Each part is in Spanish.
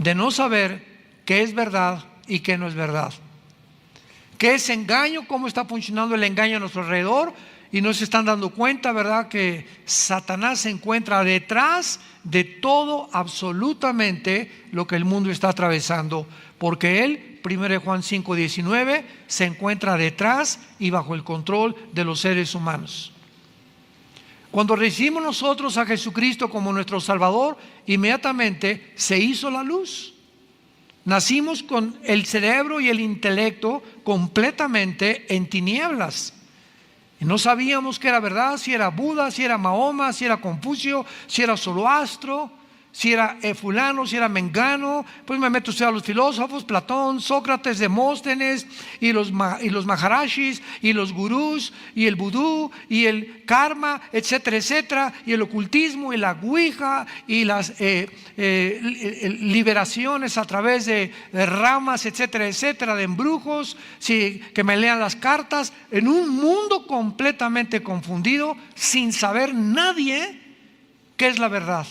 de no saber qué es verdad y qué no es verdad. ¿Qué es engaño? ¿Cómo está funcionando el engaño a nuestro alrededor? Y no se están dando cuenta, ¿verdad?, que Satanás se encuentra detrás de todo, absolutamente, lo que el mundo está atravesando. Porque él, 1 Juan 5:19, se encuentra detrás y bajo el control de los seres humanos. Cuando recibimos nosotros a Jesucristo como nuestro Salvador, inmediatamente se hizo la luz. Nacimos con el cerebro y el intelecto completamente en tinieblas. Y no sabíamos qué era verdad, si era Buda, si era Mahoma, si era Confucio, si era Zoroastro, si era fulano, si era mengano. Pues me meto a los filósofos, Platón, Sócrates, Demóstenes, y los maharashis, y los gurús, y el vudú, y el karma, etcétera, etcétera, y el ocultismo, y la ouija, y las liberaciones a través de ramas, etcétera, etcétera, de embrujos, que me lean las cartas, en un mundo completamente confundido, sin saber nadie qué es la verdad.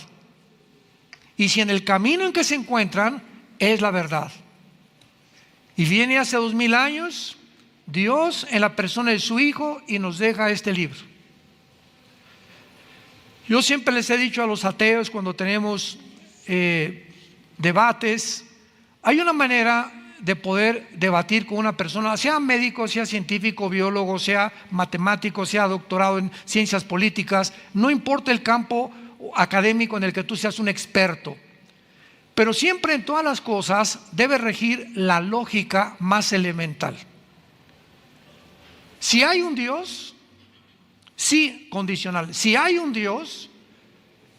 Y si en el camino en que se encuentran es la verdad. Y viene hace 2000 años Dios en la persona de su Hijo y nos deja este libro. Yo siempre les he dicho a los ateos cuando tenemos debates, hay una manera de poder debatir con una persona, sea médico, sea científico, biólogo, sea matemático, sea doctorado en ciencias políticas, no importa el campo académico en el que tú seas un experto, pero siempre en todas las cosas debe regir la lógica más elemental. Si hay un Dios, sí, condicional, si hay un Dios,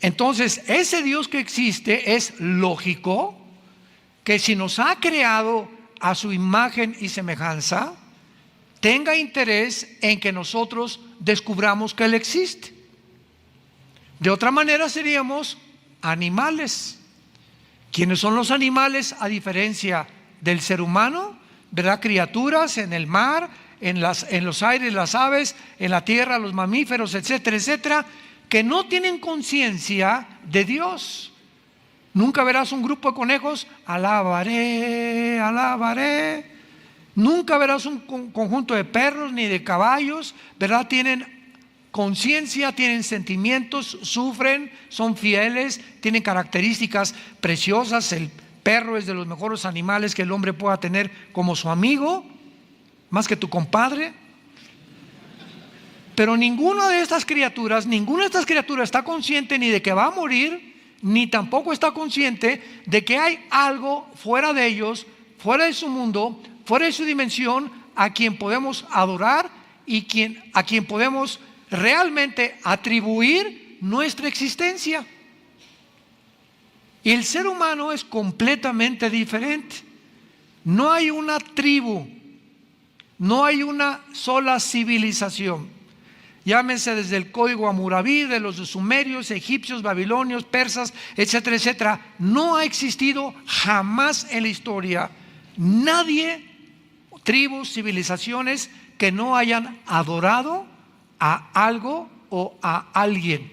entonces ese Dios que existe es lógico que si nos ha creado a su imagen y semejanza, tenga interés en que nosotros descubramos que Él existe. De otra manera seríamos animales. ¿Quiénes son los animales a diferencia del ser humano? ¿Verdad? Criaturas en el mar, en los aires, las aves, en la tierra, los mamíferos, etcétera, etcétera, que no tienen conciencia de Dios. Nunca verás un grupo de conejos, alabaré, alabaré. Nunca verás un conjunto de perros ni de caballos, ¿verdad? Tienen conciencia, tienen sentimientos, sufren, son fieles, tienen características preciosas. El perro es de los mejores animales que el hombre pueda tener como su amigo, más que tu compadre. Pero ninguna de estas criaturas está consciente ni de que va a morir, ni tampoco está consciente de que hay algo fuera de ellos, fuera de su mundo, fuera de su dimensión, a quien podemos adorar y a quien podemos realmente atribuir nuestra existencia. Y el ser humano es completamente diferente. No hay una tribu, no hay una sola civilización. Llámense desde el código Hammurabi, de los sumerios, egipcios, babilonios, persas, etcétera, etcétera. No ha existido jamás en la historia nadie, tribus, civilizaciones que no hayan adorado a algo o a alguien.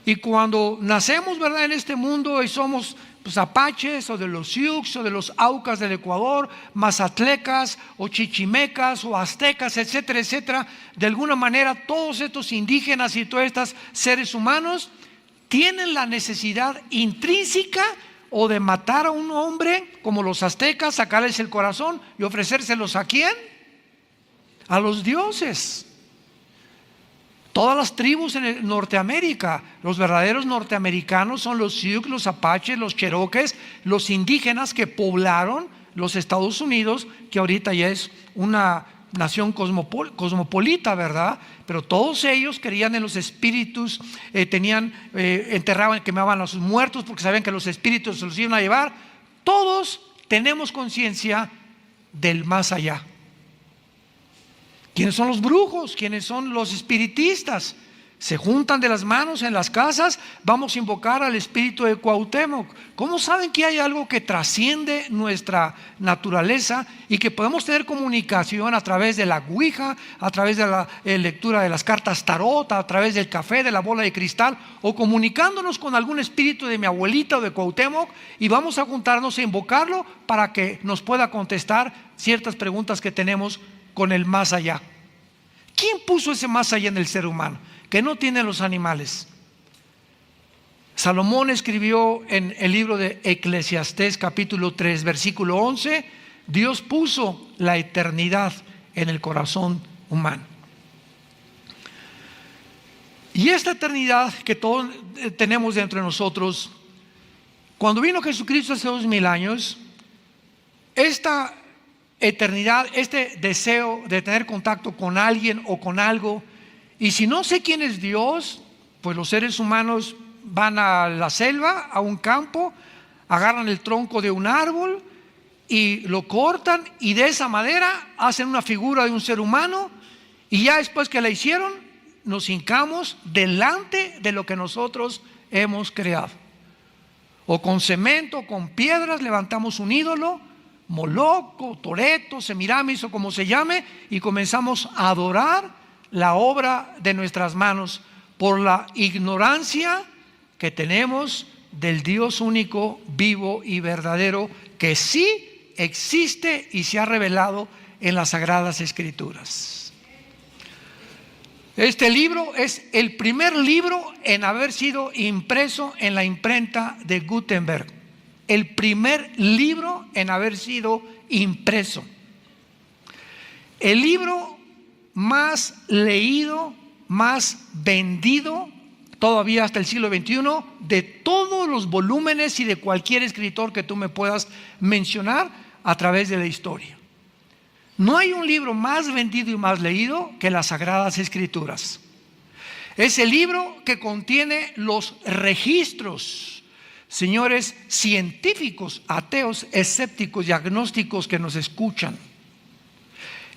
Y cuando nacemos, ¿verdad?, en este mundo y somos apaches o de los Sioux o de los Aucas del Ecuador, mazatlecas o chichimecas o aztecas, etcétera, etcétera, de alguna manera todos estos indígenas y todos estos seres humanos tienen la necesidad intrínseca o de matar a un hombre como los aztecas, sacarles el corazón y ofrecérselos ¿a quién? A los dioses. Todas las tribus en Norteamérica, los verdaderos norteamericanos son los Sioux, los apaches, los cherokees, los indígenas que poblaron los Estados Unidos, que ahorita ya es una nación cosmopolita, ¿verdad? Pero todos ellos creían en los espíritus, enterraban, quemaban a sus muertos porque sabían que los espíritus se los iban a llevar. Todos tenemos conciencia del más allá. ¿Quiénes son los brujos? ¿Quiénes son los espiritistas? se juntan de las manos en las casas, vamos a invocar al espíritu de Cuauhtémoc. ¿Cómo saben que hay algo que trasciende nuestra naturaleza y que podemos tener comunicación a través de la ouija, a través de la lectura de las cartas tarot, a través del café, de la bola de cristal, o comunicándonos con algún espíritu de mi abuelita o de Cuauhtémoc, y vamos a juntarnos a invocarlo para que nos pueda contestar ciertas preguntas que tenemos con el más allá? ¿Quién puso ese más allá en el ser humano que no tienen los animales? Salomón escribió en el libro de Eclesiastés capítulo 3 versículo 11: Dios puso la eternidad en el corazón humano. Y esta eternidad que todos tenemos dentro de nosotros, cuando vino Jesucristo hace 2000 años, esta eternidad, este deseo de tener contacto con alguien o con algo, y si no sé quién es Dios, pues los seres humanos van a la selva, a un campo, agarran el tronco de un árbol y lo cortan, y de esa madera hacen una figura de un ser humano, y ya después que la hicieron, nos hincamos delante de lo que nosotros hemos creado. O con cemento, con piedras, levantamos un ídolo, Moloch, Toreto, Semiramis o como se llame, y comenzamos a adorar la obra de nuestras manos por la ignorancia que tenemos del Dios único, vivo y verdadero, que sí existe y se ha revelado en las Sagradas Escrituras. Este libro es el primer libro en haber sido impreso en la imprenta de Gutenberg. El primer libro en haber sido impreso. El libro más leído, más vendido, todavía hasta el siglo XXI, de todos los volúmenes y de cualquier escritor que tú me puedas mencionar a través de la historia. No hay un libro más vendido y más leído que las Sagradas Escrituras. Es el libro que contiene los registros, señores científicos, ateos, escépticos y agnósticos que nos escuchan.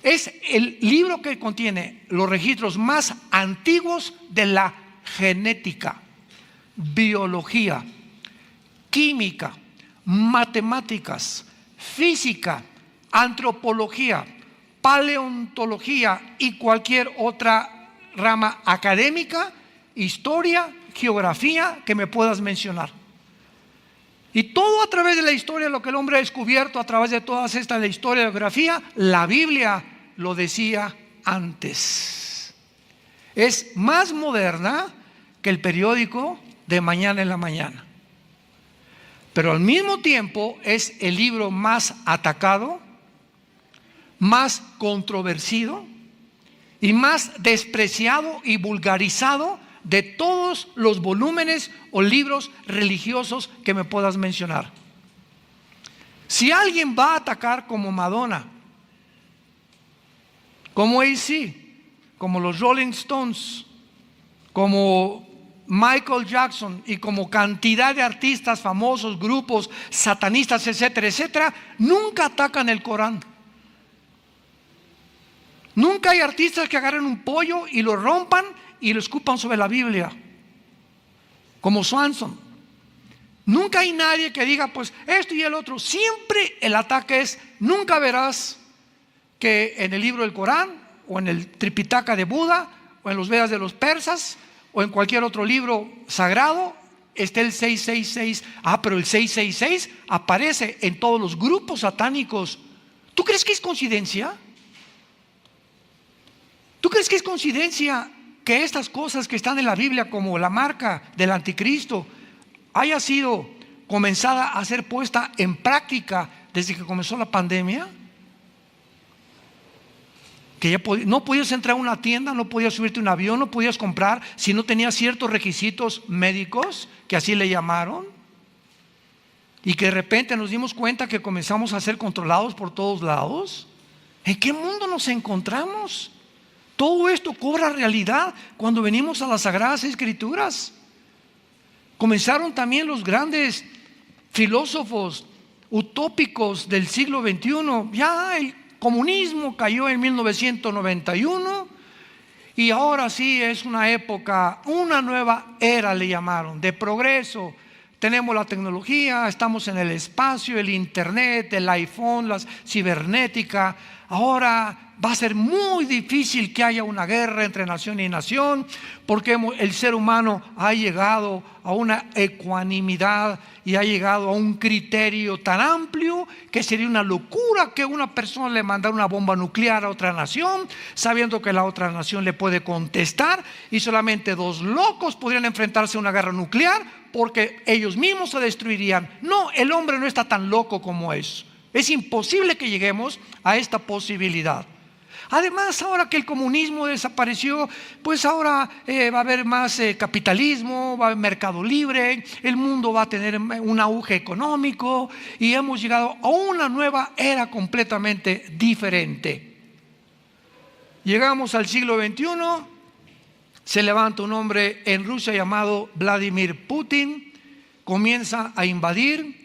Es el libro que contiene los registros más antiguos de la genética, biología, química, matemáticas, física, antropología, paleontología y cualquier otra rama académica, historia, geografía que me puedas mencionar. Y todo a través de la historia, lo que el hombre ha descubierto a través de todas estas, la historia, la geografía, la Biblia lo decía antes. Es más moderna que el periódico de mañana en la mañana. Pero al mismo tiempo es el libro más atacado, más controvertido y más despreciado y vulgarizado de todos los volúmenes o libros religiosos que me puedas mencionar. Si alguien va a atacar como Madonna, como AC, como los Rolling Stones, como Michael Jackson y como cantidad de artistas famosos, grupos satanistas, etcétera, etcétera, nunca atacan el Corán. Nunca hay artistas que agarren un pollo y lo rompan y lo escupan sobre la Biblia, como Swanson. Nunca hay nadie que diga pues esto y el otro. Siempre el ataque es: nunca verás que en el libro del Corán o en el Tripitaka de Buda o en los Vedas de los persas o en cualquier otro libro sagrado esté el 666. Pero el 666 aparece en todos los grupos satánicos. ¿Tú crees que es coincidencia? ¿Tú crees que es coincidencia que estas cosas que están en la Biblia, como la marca del anticristo, haya sido comenzada a ser puesta en práctica desde que comenzó la pandemia? Que ya no podías entrar a una tienda, no podías subirte a un avión, no podías comprar si no tenías ciertos requisitos médicos, que así le llamaron, y que de repente nos dimos cuenta que comenzamos a ser controlados por todos lados. ¿En qué mundo nos encontramos? Todo esto cobra realidad cuando venimos a las Sagradas Escrituras. Comenzaron también los grandes filósofos utópicos del siglo XXI. Ya el comunismo cayó en 1991 Y ahora sí es una época, una nueva era le llamaron, de progreso. Tenemos la tecnología, estamos en el espacio, el internet, el iPhone, la cibernética. Ahora va a ser muy difícil que haya una guerra entre nación y nación, porque el ser humano ha llegado a una ecuanimidad y ha llegado a un criterio tan amplio que sería una locura que una persona le mandara una bomba nuclear a otra nación, sabiendo que la otra nación le puede contestar, y solamente dos locos podrían enfrentarse a una guerra nuclear porque ellos mismos se destruirían. No, el hombre no está tan loco como eso. Es imposible que lleguemos a esta posibilidad. Además, ahora que el comunismo desapareció, pues ahora va a haber más capitalismo, va a haber mercado libre, el mundo va a tener un auge económico y hemos llegado a una nueva era completamente diferente. Llegamos al siglo XXI, se levanta un hombre en Rusia llamado Vladimir Putin, comienza a invadir.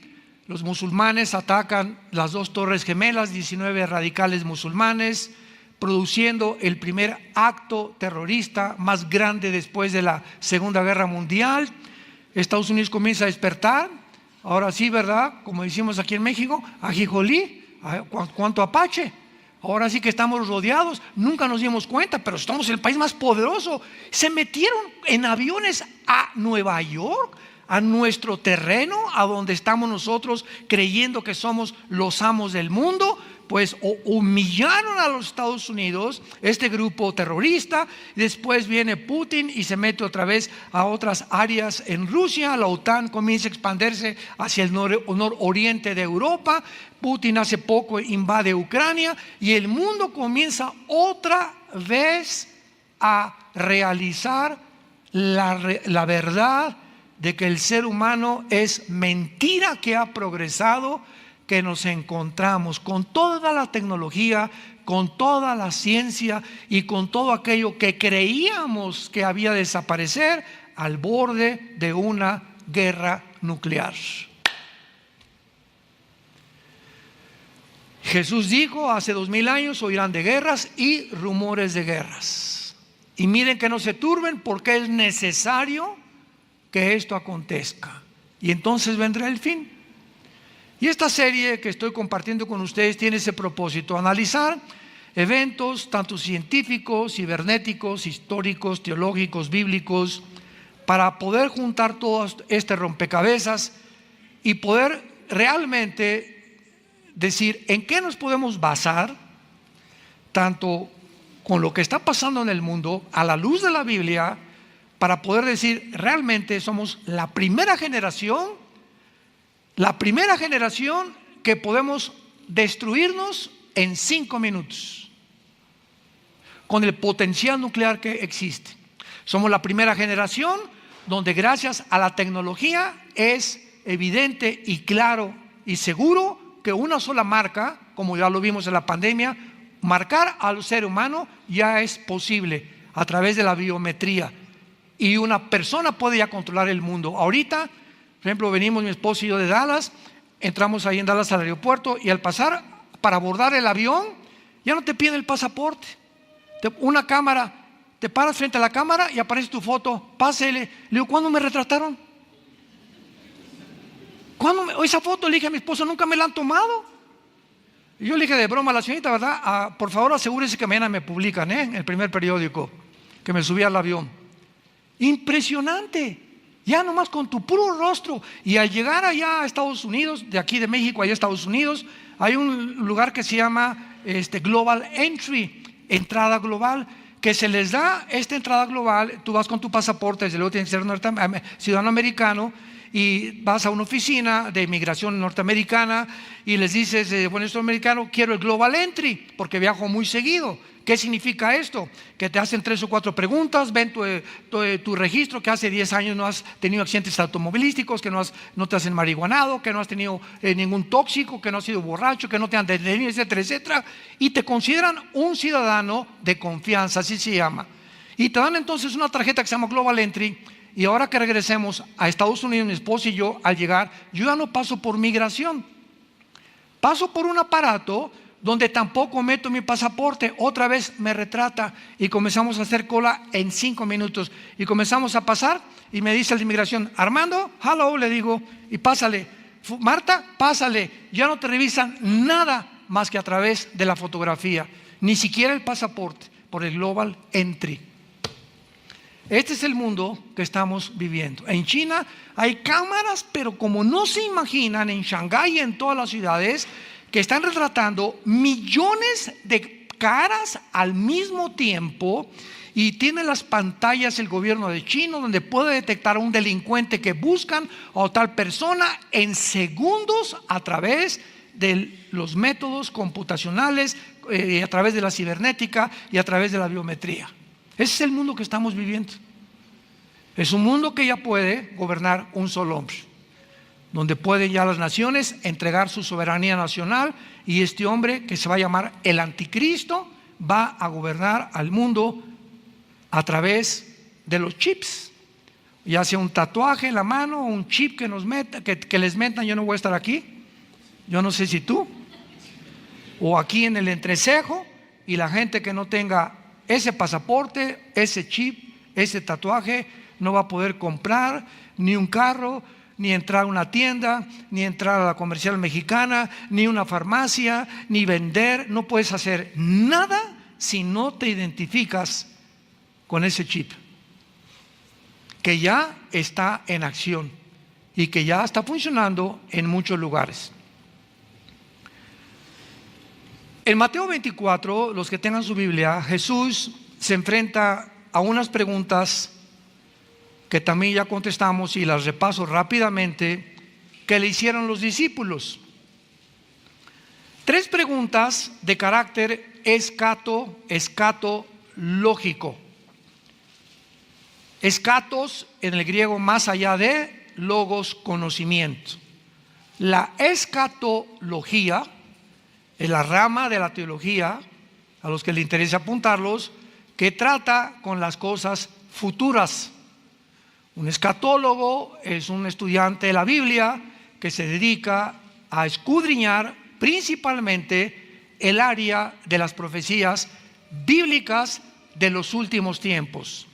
Los musulmanes atacan las dos torres gemelas, 19 radicales musulmanes, produciendo el primer acto terrorista más grande después de la Segunda Guerra Mundial. Estados Unidos comienza a despertar, ahora sí, ¿verdad? Como decimos aquí en México, ajijolí, cuánto apache. Ahora sí que estamos rodeados, nunca nos dimos cuenta, pero estamos en el país más poderoso. Se metieron en aviones a Nueva York, a nuestro terreno, a donde estamos nosotros creyendo que somos los amos del mundo. Pues humillaron a los Estados Unidos, este grupo terrorista. Después viene Putin y se mete otra vez a otras áreas en Rusia. La OTAN comienza a expandirse hacia el nororiente de Europa. Putin hace poco invade Ucrania y el mundo comienza otra vez a realizar la verdad de que el ser humano es mentira que ha progresado, que nos encontramos con toda la tecnología, con toda la ciencia y con todo aquello que creíamos que había de desaparecer, al borde de una guerra nuclear. Jesús dijo hace 2000 años: oirán de guerras y rumores de guerras. Y miren que no se turben, porque es necesario que esto acontezca. Y entonces vendrá el fin. Y esta serie que estoy compartiendo con ustedes tiene ese propósito: analizar eventos tanto científicos, cibernéticos, históricos, teológicos, bíblicos, para poder juntar todo este rompecabezas y poder realmente decir en qué nos podemos basar, tanto con lo que está pasando en el mundo a la luz de la Biblia, para poder decir realmente somos la primera generación que podemos destruirnos en 5 minutos con el potencial nuclear que existe. Somos la primera generación donde gracias a la tecnología es evidente y claro y seguro que una sola marca, como ya lo vimos en la pandemia, marcar al ser humano ya es posible a través de la biometría, y una persona puede ya controlar el mundo. Ahorita, por ejemplo, venimos mi esposo y yo de Dallas, entramos ahí en Dallas al aeropuerto, y al pasar para abordar el avión ya no te piden el pasaporte. Una cámara, te paras frente a la cámara y aparece tu foto, pásele. Le digo: ¿cuándo me retrataron? Esa foto, le dije a mi esposo, nunca me la han tomado. Y yo le dije de broma a la señorita, ¿verdad? Por favor, asegúrese que mañana me publican en el primer periódico que me subí al avión. Impresionante, ya nomás con tu puro rostro. Y al llegar allá a Estados Unidos, de aquí de México allá a Estados Unidos, hay un lugar que se llama Global Entry, entrada global, que se les da esta entrada global. Tú vas con tu pasaporte, desde luego tienes que ser ciudadano americano, y vas a una oficina de inmigración norteamericana y les dices: bueno, soy americano, quiero el Global Entry porque viajo muy seguido. ¿Qué significa esto? Que te hacen 3 o 4 preguntas, ven tu registro, que hace 10 años no has tenido accidentes automovilísticos, que no te has marihuanado, que no has tenido ningún tóxico, que no has sido borracho, que no te han detenido, etcétera, etcétera, y te consideran un ciudadano de confianza, así se llama. Y te dan entonces una tarjeta que se llama Global Entry. Y ahora que regresemos a Estados Unidos, mi esposo y yo, al llegar, yo ya no paso por migración, paso por un aparato donde tampoco meto mi pasaporte. Otra vez me retrata y comenzamos a hacer cola en 5 minutos. Y comenzamos a pasar y me dice el de inmigración: Armando, hello, le digo, y pásale. Marta, pásale. Ya no te revisan nada más que a través de la fotografía, ni siquiera el pasaporte, por el Global Entry. Este es el mundo que estamos viviendo. En China hay cámaras, pero como no se imaginan, en Shanghái y en todas las ciudades, que están retratando millones de caras al mismo tiempo, y tiene las pantallas el gobierno de China donde puede detectar a un delincuente que buscan o tal persona en segundos a través de los métodos computacionales, a través de la cibernética y a través de la biometría. Ese es el mundo que estamos viviendo. Es un mundo que ya puede gobernar un solo hombre, donde pueden ya las naciones entregar su soberanía nacional, y este hombre, que se va a llamar el anticristo, va a gobernar al mundo a través de los chips, ya sea un tatuaje en la mano o un chip que nos meta, que les metan. Yo no voy a estar aquí, yo no sé si tú, o aquí en el entrecejo, y la gente que no tenga ese pasaporte, ese chip, ese tatuaje, no va a poder comprar ni un carro, ni entrar a una tienda, ni entrar a la comercial mexicana, ni una farmacia, ni vender. No puedes hacer nada si no te identificas con ese chip, que ya está en acción y que ya está funcionando en muchos lugares. En Mateo 24, los que tengan su Biblia, Jesús se enfrenta a unas preguntas que también ya contestamos, y las repaso rápidamente, que le hicieron los discípulos. 3 preguntas de carácter escatológico. Escatos en el griego, más allá de, logos, conocimiento. La escatología es la rama de la teología, a los que les interesa apuntarlos, que trata con las cosas futuras. Un escatólogo es un estudiante de la Biblia que se dedica a escudriñar principalmente el área de las profecías bíblicas de los últimos tiempos.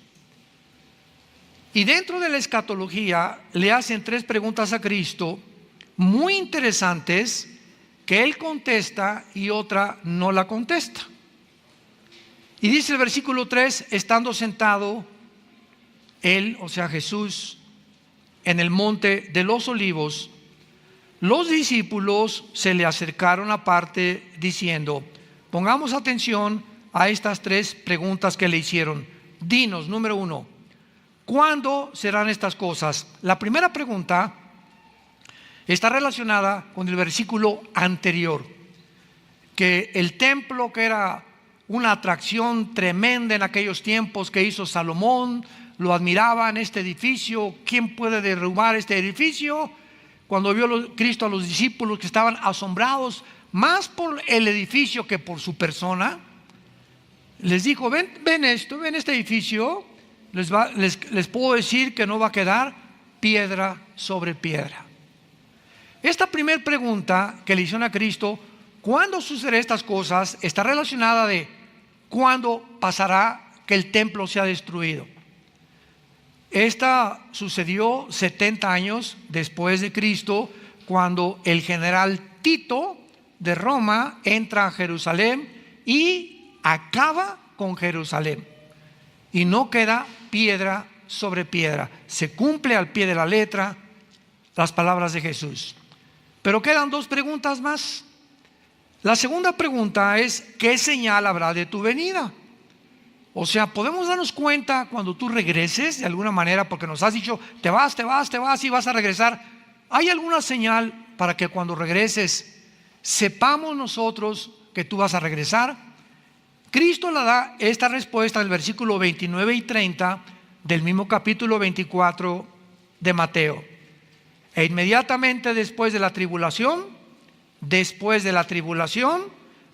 Y dentro de la escatología le hacen 3 preguntas a Cristo muy interesantes, que Él contesta y otra no la contesta. Y dice el versículo 3: estando sentado Él, o sea Jesús, en el monte de los olivos, los discípulos se le acercaron aparte diciendo: pongamos atención a estas 3 preguntas que le hicieron. Dinos, número 1, ¿cuándo serán estas cosas? La primera pregunta está relacionada con el versículo anterior, que el templo, que era una atracción tremenda en aquellos tiempos, que hizo Salomón, lo admiraban, este edificio. ¿Quién puede derrumbar este edificio? Cuando vio Cristo a los discípulos, que estaban asombrados más por el edificio que por su persona, les dijo: ven este edificio, les puedo decir que no va a quedar piedra sobre piedra. Esta primera pregunta que le hicieron a Cristo, ¿cuándo sucederán estas cosas?, está relacionada de cuándo pasará que el templo sea destruido. Esta sucedió 70 años después de Cristo, cuando el general Tito de Roma entra a Jerusalén y acaba con Jerusalén, y no queda piedra sobre piedra. Se cumple al pie de la letra las palabras de Jesús. Pero quedan 2 preguntas más. La segunda pregunta es: ¿qué señal habrá de tu venida? O sea, podemos darnos cuenta cuando tú regreses, de alguna manera, porque nos has dicho te vas y vas a regresar. ¿Hay alguna señal para que cuando regreses sepamos nosotros que tú vas a regresar? Cristo le da esta respuesta en el versículo 29 y 30 del mismo capítulo 24 de Mateo. E inmediatamente después de la tribulación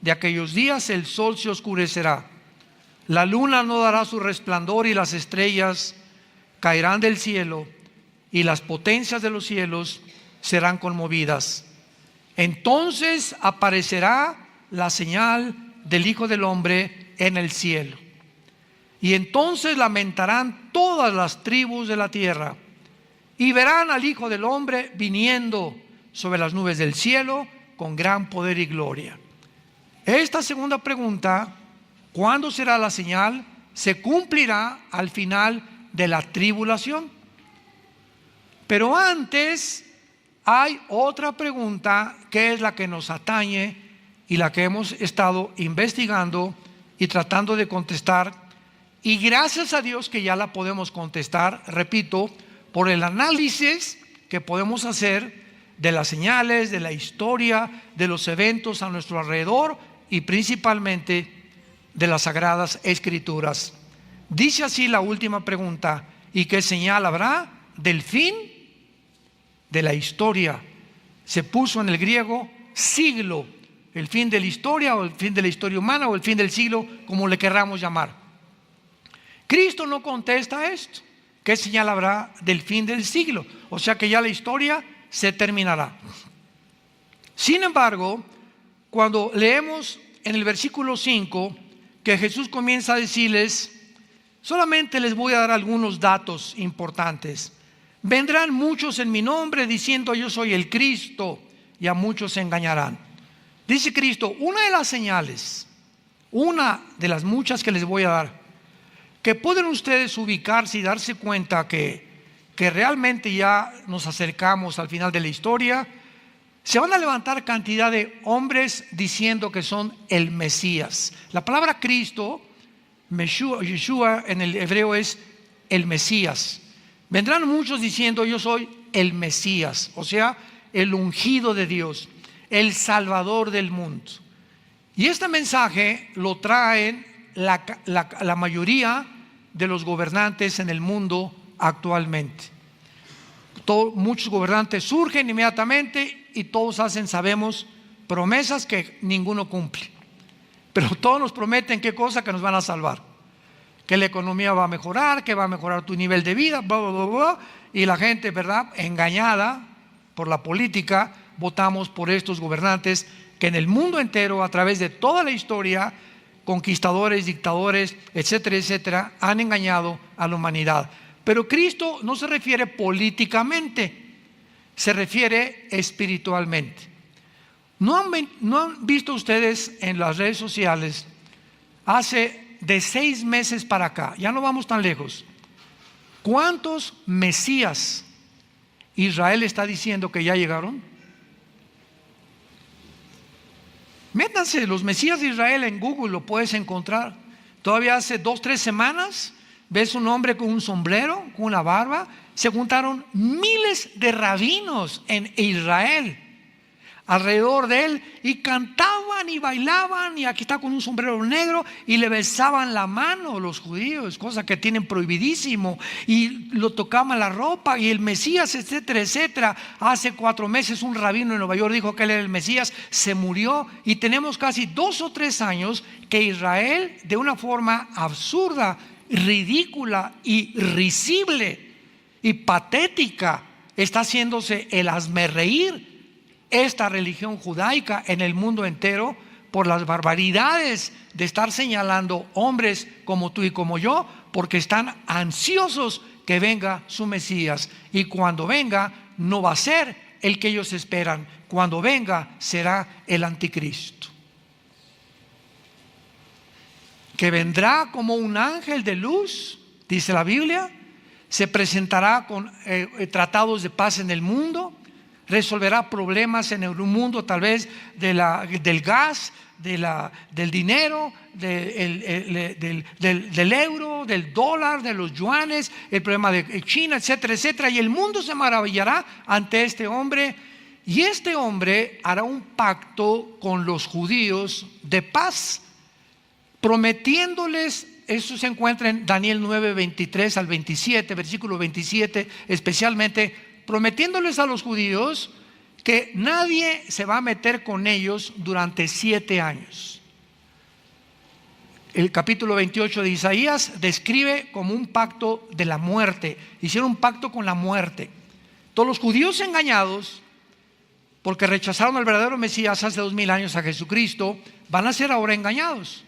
de aquellos días, el sol se oscurecerá, la luna no dará su resplandor, y las estrellas caerán del cielo, y las potencias de los cielos serán conmovidas. Entonces aparecerá la señal del Hijo del Hombre en el cielo. Y entonces lamentarán todas las tribus de la tierra y verán al Hijo del Hombre viniendo sobre las nubes del cielo con gran poder y gloria. Esta segunda pregunta, ¿cuándo será la señal?, se cumplirá al final de la tribulación. Pero antes hay otra pregunta que es la que nos atañe y la que hemos estado investigando y tratando de contestar. Y gracias a Dios que ya la podemos contestar, repito, por el análisis que podemos hacer de las señales, de la historia, de los eventos a nuestro alrededor y principalmente de las Sagradas Escrituras. Dice así la última pregunta: ¿y qué señal habrá del fin de la historia? Se puso en el griego siglo, el fin de la historia o el fin de la historia humana o el fin del siglo, como le querramos llamar. Cristo no contesta esto. ¿Qué señal habrá del fin del siglo? O sea que ya la historia se terminará. Sin embargo, cuando leemos en el versículo 5 que Jesús comienza a decirles, solamente les voy a dar algunos datos importantes. Vendrán muchos en mi nombre diciendo yo soy el Cristo, y a muchos se engañarán. Dice Cristo, una de las señales, una de las muchas que les voy a dar, que pueden ustedes ubicarse y darse cuenta que realmente ya nos acercamos al final de la historia. Se van a levantar cantidad de hombres diciendo que son el Mesías. La palabra Cristo, Yeshua en el hebreo, es el Mesías. Vendrán muchos diciendo yo soy el Mesías, o sea, el ungido de Dios, el Salvador del mundo. Y este mensaje lo traen la mayoría de los gobernantes en el mundo actualmente. Muchos gobernantes surgen inmediatamente y todos hacen, sabemos, promesas que ninguno cumple. Pero todos nos prometen qué cosa, que nos van a salvar, que la economía va a mejorar, que va a mejorar tu nivel de vida, bla, bla, bla, bla. Y la gente, ¿verdad?, engañada por la política, votamos por estos gobernantes que en el mundo entero, a través de toda la historia, conquistadores, dictadores, etcétera, etcétera, han engañado a la humanidad. Pero Cristo no se refiere políticamente, se refiere espiritualmente. ¿No han visto ustedes en las redes sociales, hace de 6 meses para acá, ya no vamos tan lejos, cuántos Mesías Israel está diciendo que ya llegaron? Métanse los Mesías de Israel en Google, lo puedes encontrar. Todavía hace 2-3 semanas ves un hombre con un sombrero, con una barba. Se juntaron miles de rabinos en Israel alrededor de él y cantaban y bailaban, y aquí está con un sombrero negro, y le besaban la mano los judíos, cosa que tienen prohibidísimo, y lo tocaban la ropa, y el Mesías, etcétera, etcétera. Hace 4 meses un rabino en Nueva York dijo que él era el Mesías, se murió, y tenemos casi 2 o 3 años que Israel, de una forma absurda, ridícula y risible y patética, está haciéndose el hazmerreír esta religión judaica en el mundo entero por las barbaridades de estar señalando hombres como tú y como yo, porque están ansiosos que venga su Mesías, y cuando venga no va a ser el que ellos esperan. Cuando venga será el anticristo, que vendrá como un ángel de luz, dice la Biblia. Se presentará con tratados de paz en el mundo, resolverá problemas en el mundo, tal vez del gas, del dinero, del euro, del dólar, de los yuanes, el problema de China, etcétera, etcétera. Y el mundo se maravillará ante este hombre, y este hombre hará un pacto con los judíos de paz, prometiéndoles. Eso se encuentra en Daniel 9, 23 al 27, versículo 27 especialmente, prometiéndoles a los judíos que nadie se va a meter con ellos durante 7 años. El capítulo 28 de Isaías describe como un pacto de la muerte. Hicieron un pacto con la muerte. Todos los judíos engañados porque rechazaron al verdadero Mesías hace 2000 años, a Jesucristo, van a ser ahora engañados.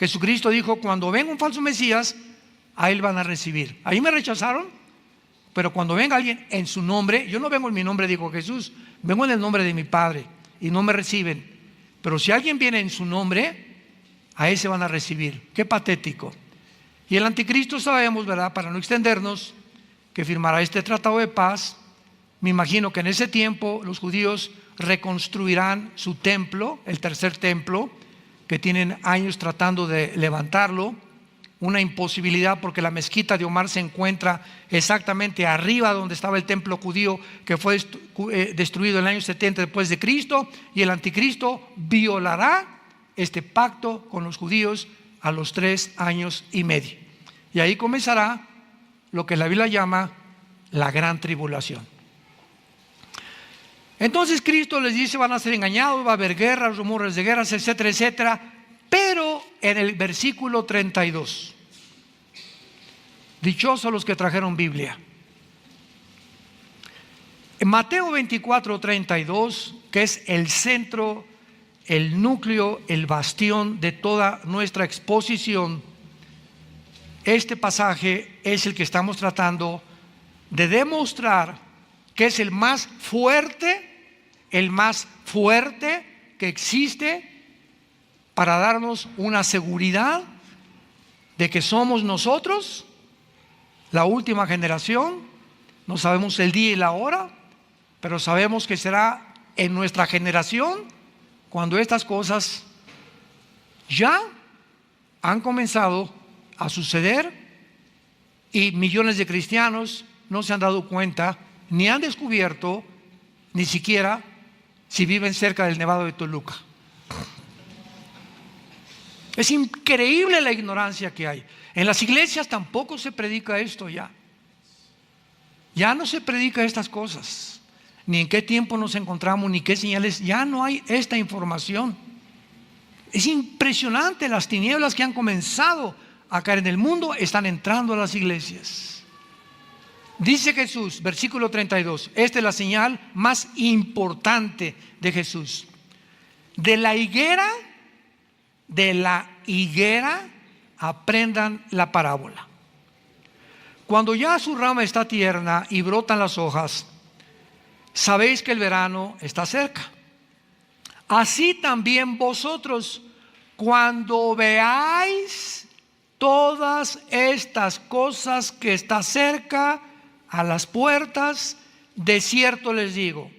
Jesucristo dijo: cuando venga un falso Mesías, a él van a recibir. Ahí me rechazaron, pero cuando venga alguien en su nombre, yo no vengo en mi nombre, dijo Jesús, vengo en el nombre de mi Padre, y no me reciben. Pero si alguien viene en su nombre, a ese van a recibir. Qué patético. Y el anticristo sabemos, ¿verdad?, para no extendernos, que firmará este tratado de paz. Me imagino que en ese tiempo los judíos reconstruirán su templo, el tercer templo, que tienen años tratando de levantarlo. Una imposibilidad, porque la mezquita de Omar se encuentra exactamente arriba donde estaba el templo judío, que fue destruido en el año 70 después de Cristo, y el anticristo violará este pacto con los judíos a los 3 años y medio. Y ahí comenzará lo que la Biblia llama la gran tribulación. Entonces Cristo les dice: van a ser engañados, va a haber guerras, rumores de guerras, etcétera, etcétera. Pero en el versículo 32, dichosos los que trajeron Biblia. En Mateo 24, 32, que es el centro, el núcleo, el bastión de toda nuestra exposición, este pasaje es el que estamos tratando de demostrar que es el más fuerte que existe para darnos una seguridad de que somos nosotros la última generación. No sabemos el día y la hora, pero sabemos que será en nuestra generación cuando estas cosas ya han comenzado a suceder y millones de cristianos no se han dado cuenta ni han descubierto, ni siquiera si viven cerca del Nevado de Toluca. Es increíble la ignorancia que hay. En las iglesias tampoco se predica esto ya. Ya no se predica estas cosas. Ni en qué tiempo nos encontramos, ni qué señales. Ya no hay esta información. Es impresionante las tinieblas que han comenzado a caer en el mundo, están entrando a las iglesias. Dice Jesús, versículo 32, esta es la señal más importante de Jesús. De la higuera aprendan la parábola. Cuando ya su rama está tierna y brotan las hojas, sabéis que el verano está cerca. Así también vosotros, cuando veáis todas estas cosas que está cerca a las puertas, de cierto les digo,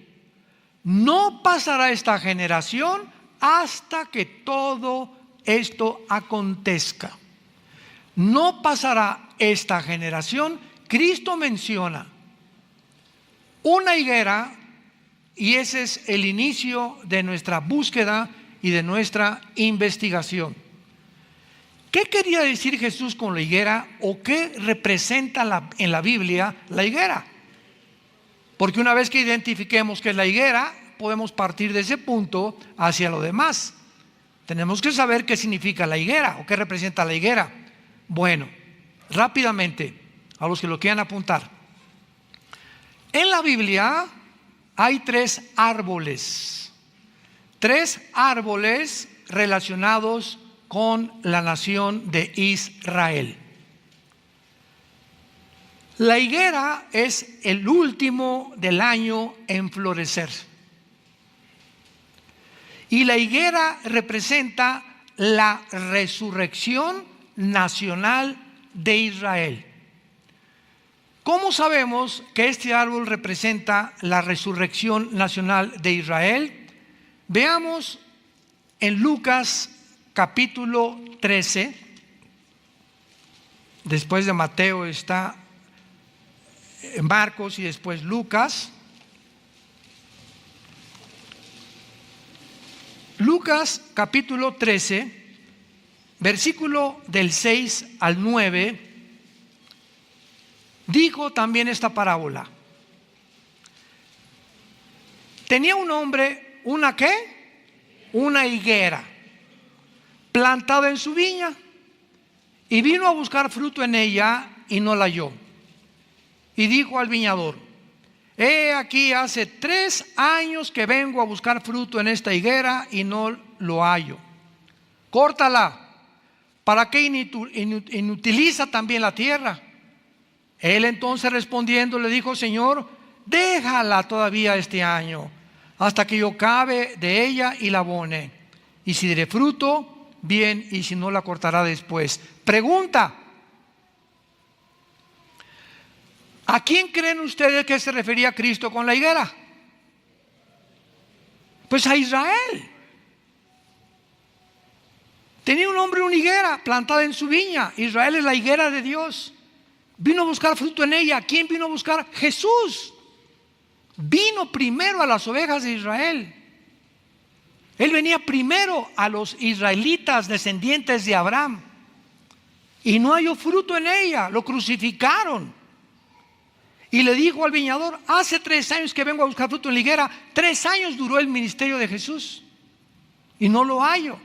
no pasará esta generación hasta que todo esto acontezca. No pasará esta generación. Cristo menciona una higuera, y ese es el inicio de nuestra búsqueda y de nuestra investigación. ¿Qué quería decir Jesús con la higuera, o qué representa en la Biblia la higuera? Porque una vez que identifiquemos qué es la higuera, podemos partir de ese punto hacia lo demás. Tenemos que saber qué significa la higuera o qué representa la higuera. Bueno, rápidamente, a los que lo quieran apuntar. En la Biblia hay 3 árboles relacionados con la nación de Israel. La higuera es el último del año en florecer. Y la higuera representa la resurrección nacional de Israel. ¿Cómo sabemos que este árbol representa la resurrección nacional de Israel? Veamos en Lucas capítulo 13. Después de Mateo está Marcos y después Lucas. Lucas capítulo 13, versículo del 6 al 9, dijo también esta parábola. Tenía un hombre, ¿una qué? Una higuera plantada en su viña, y vino a buscar fruto en ella y no la halló. Y dijo al viñador: he aquí hace 3 años que vengo a buscar fruto en esta higuera y no lo hallo. Córtala. ¿Para qué inutiliza también la tierra? Él entonces respondiendo le dijo: Señor, déjala todavía este año, hasta que yo cabe de ella y la abone. Y si diere fruto, bien, y si no, la cortará después. Pregunta: ¿a quién creen ustedes que se refería Cristo con la higuera? Pues a Israel. Tenía un hombre una higuera plantada en su viña. Israel es la higuera de Dios. Vino a buscar fruto en ella. ¿Quién vino a buscar? Jesús. Vino primero a las ovejas de Israel. Él venía primero a los israelitas descendientes de Abraham. Y no halló fruto en ella. Lo crucificaron. Y le dijo al viñador: hace 3 años que vengo a buscar fruto en la higuera. 3 años duró el ministerio de Jesús y no lo hallo.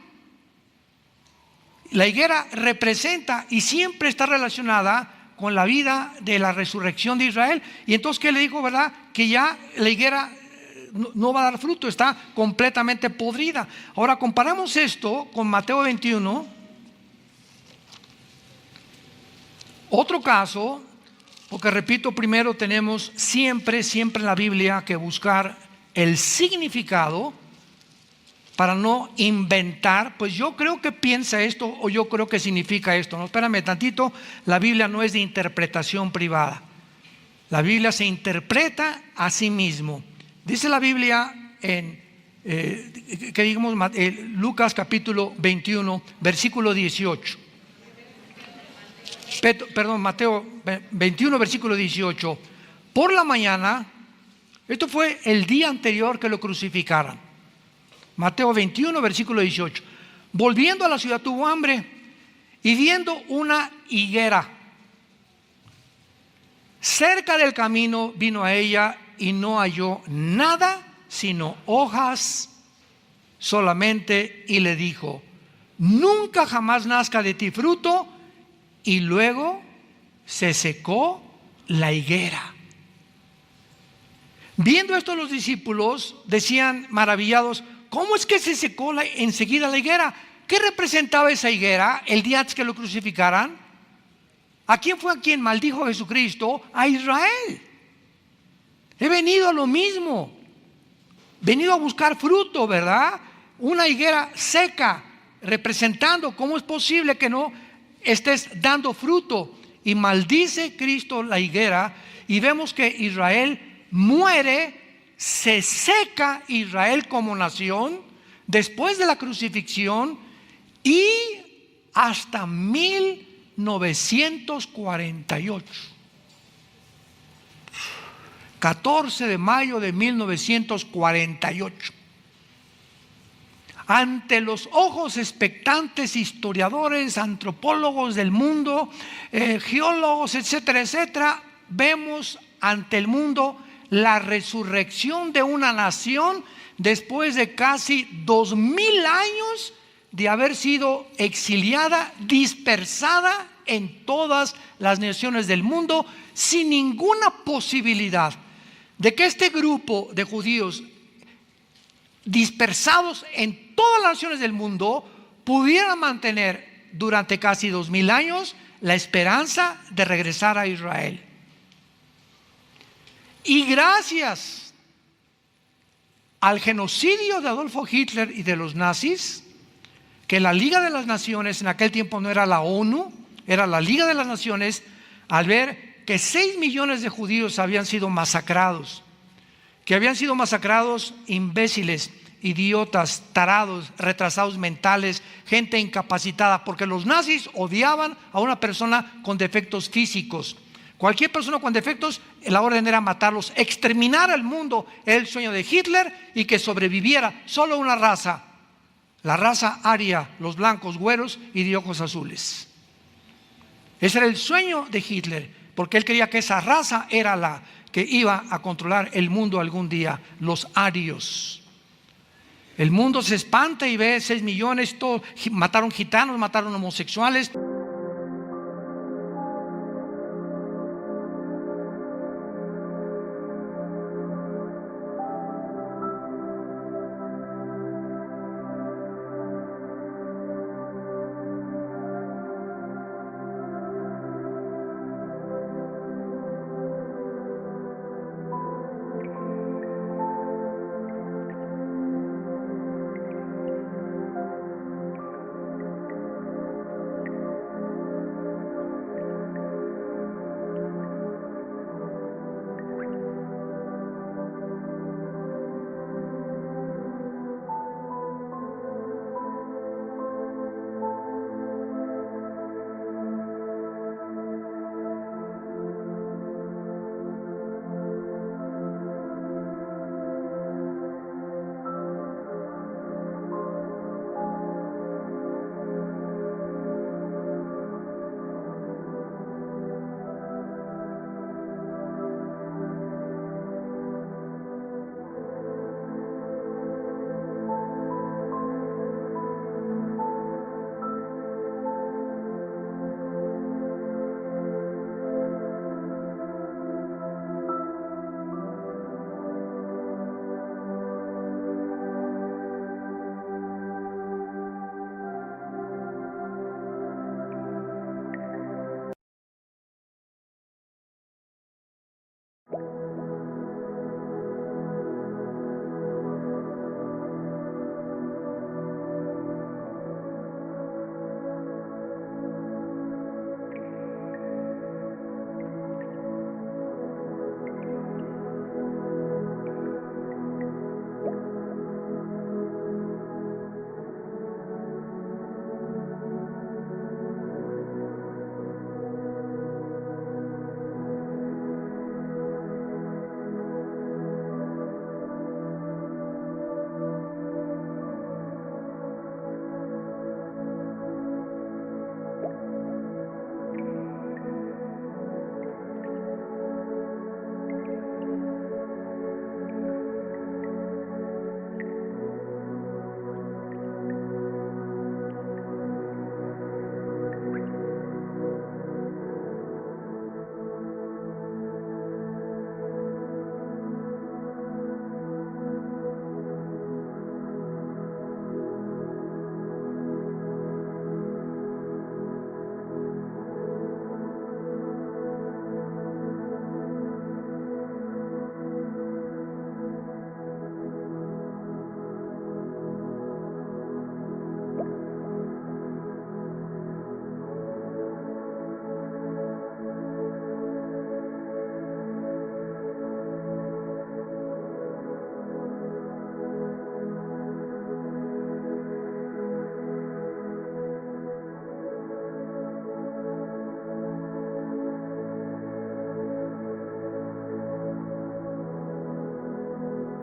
La higuera representa y siempre está relacionada con la vida de la resurrección de Israel. Y entonces, ¿qué le dijo? ¿Verdad? Que ya la higuera no va a dar fruto, está completamente podrida. Ahora comparamos esto con Mateo 21. Otro caso, porque repito, primero tenemos siempre en la Biblia que buscar el significado para no inventar. Pues yo creo que piensa esto, o yo creo que significa esto. No, espérame tantito, la Biblia no es de interpretación privada. La Biblia se interpreta a sí mismo. Dice la Biblia en Lucas capítulo 21, versículo 18. Mateo 21, versículo 18. Por la mañana, esto fue el día anterior que lo crucificaran. Mateo 21, versículo 18. Volviendo a la ciudad tuvo hambre, y viendo una higuera cerca del camino, vino a ella y no halló nada sino hojas solamente, y le dijo: nunca jamás nazca de ti fruto. Y luego se secó la higuera. Viendo esto, los discípulos decían maravillados: ¿cómo es que se secó enseguida la higuera? ¿Qué representaba esa higuera el día antes que lo crucificaran? ¿A quién fue a quien maldijo Jesucristo? A Israel. He venido a lo mismo. Venido a buscar fruto, ¿verdad? Una higuera seca, representando cómo es posible que no estés dando fruto. Y maldice Cristo la higuera, y vemos que Israel muere. Se seca Israel como nación después de la crucifixión, y hasta 1948, 14 de mayo de 1948, ante los ojos expectantes historiadores, antropólogos del mundo, geólogos, etcétera, etcétera, vemos ante el mundo la resurrección de una nación después de casi 2000 años de haber sido exiliada, dispersada en todas las naciones del mundo, sin ninguna posibilidad de que este grupo de judíos dispersados en todas las naciones del mundo pudiera mantener durante casi 2000 años la esperanza de regresar a Israel. Y gracias al genocidio de Adolfo Hitler y de los nazis, que la Liga de las Naciones, en aquel tiempo no era la ONU, era la Liga de las Naciones, al ver que 6 millones de judíos habían sido masacrados, que habían sido masacrados imbéciles, idiotas, tarados, retrasados mentales, gente incapacitada, porque los nazis odiaban a una persona con defectos físicos. Cualquier persona con defectos, la orden era matarlos, exterminar al mundo. Era el sueño de Hitler, y que sobreviviera solo una raza, la raza aria, los blancos, güeros y de ojos azules. Ese era el sueño de Hitler, porque él creía que esa raza era la que iba a controlar el mundo algún día, los arios. El mundo se espanta y ve 6 millones, mataron gitanos, mataron homosexuales.